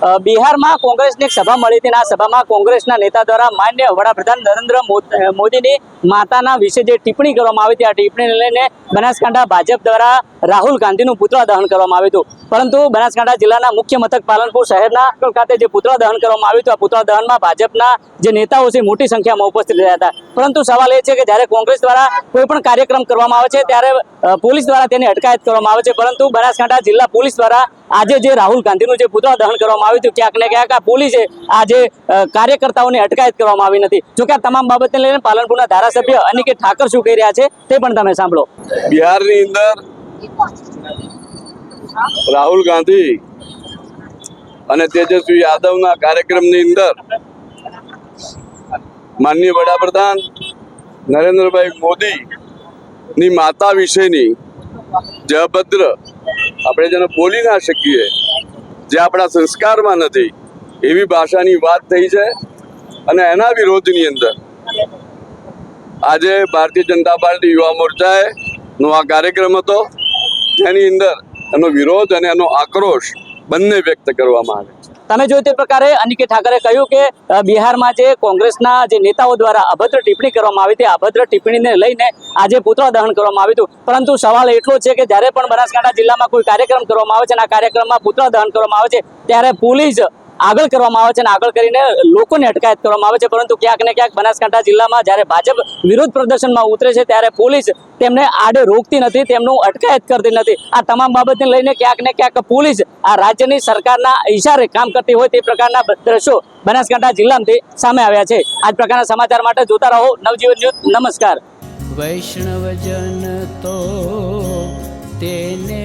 બિહારમાં કોંગ્રેસની એક સભા મળી હતી અને આ સભામાં કોંગ્રેસના નેતા દ્વારા માન્ય વડાપ્રધાન નરેન્દ્ર મોદીની માતાના વિશે જે ટિપ્પણી કરવામાં આવી હતી, આ ટિપ્પણીને લઈને બનાસકાંઠા ભાજપ દ્વારા રાહુલ ગાંધીનું પુતળા દહન કરવામાં આવ્યું હતું. પરંતુ બનાસકાંઠા જિલ્લાના મુખ્ય મથક પાલનપુર શહેરના ખાતે જે પુતળા દહન કરવામાં આવ્યું હતું, આ પુતળા દહનમાં ભાજપના જે નેતાઓ છે મોટી સંખ્યામાં ઉપસ્થિત રહ્યા હતા. પરંતુ સવાલ એ છે કે જ્યારે કોંગ્રેસ દ્વારા કોઈ પણ કાર્યક્રમ કરવામાં આવે છે ત્યારે પોલીસ દ્વારા તેની અટકાયત કરવામાં આવે છે. પરંતુ બનાસકાંઠા જિલ્લા પોલીસ દ્વારા આજે જે રાહુલ ગાંધીનું જે પુતળા દહન કરવામાં આવ્યું હતું, ક્યાંક ને ક્યાંક આ પોલીસે આજે કાર્યકર્તાઓની અટકાયત કરવામાં આવી નથી. જોકે આ તમામ બાબતને લઈને પાલનપુરના ધારાસભ્ય અનિકેત ઠાકર શું કહી રહ્યા છે તે પણ તમે સાંભળો. બિહારની અંદર રાહુલ ગાંધી અને તેજસ્વી યાદવના કાર્યક્રમની અંદર માનનીય વડાપ્રધાન નરેન્દ્રભાઈ મોદી ની માતા વિશેની જે અભદ્ર આપણે જેને બોલી ના શકીએ, જે આપણા સંસ્કારમાં નથી એવી ભાષાની વાત થઈ છે. અને એના વિરોધની અંદર આજે ભારતીય જનતા પાર્ટી યુવા મોરચાએ નો આ કાર્યક્રમ હતો, જેની અંદર એનો વિરોધ અને એનો આક્રોશ બંને વ્યક્ત કરવામાં આવે છે. તમે જોયું તે પ્રકારે અનિકેત ઠાકરે કહ્યું કે બિહારમાં જે કોંગ્રેસના જે નેતાઓ દ્વારા અભદ્ર ટિપ્પણી કરવામાં આવી હતી, અભદ્ર ટિપ્પણીને લઈને આજે પુતળા દહન કરવામાં આવ્યું હતું. પરંતુ સવાલ એટલો છે કે જ્યારે પણ બનાસકાંઠા જિલ્લામાં કોઈ કાર્યક્રમ કરવામાં આવે છે અને આ કાર્યક્રમમાં પુતળા દહન કરવામાં આવે છે ત્યારે પોલીસ આગળ કરવામાં આવે છે અને આગળ કરીને લોકોને અટકાયત કરવામાં આવે છે. પરંતુ ક્યાંક ને ક્યાંક બનાસકાંઠા જિલ્લામાં જ્યારે ભાજપ વિરોધ પ્રદર્શનમાં ઉતરે છે ત્યારે પોલીસ તેમને આડે રોકતી નથી, તેમનું અટકાયત કરતી નથી. આ તમામ બાબતને લઈને ક્યાંક ને ક્યાંક પોલીસ આ રાજ્યની સરકારના ઇશારે કામ કરતી હોય તે પ્રકારના દ્રશ્યો બનાસકાંઠા જિલ્લામાંથી સામે આવ્યા છે. આ જ પ્રકારના સમાચાર માટે જોતા રહો નવજીવન ન્યૂઝ. નમસ્કાર. વૈષ્ણવજન તો તેને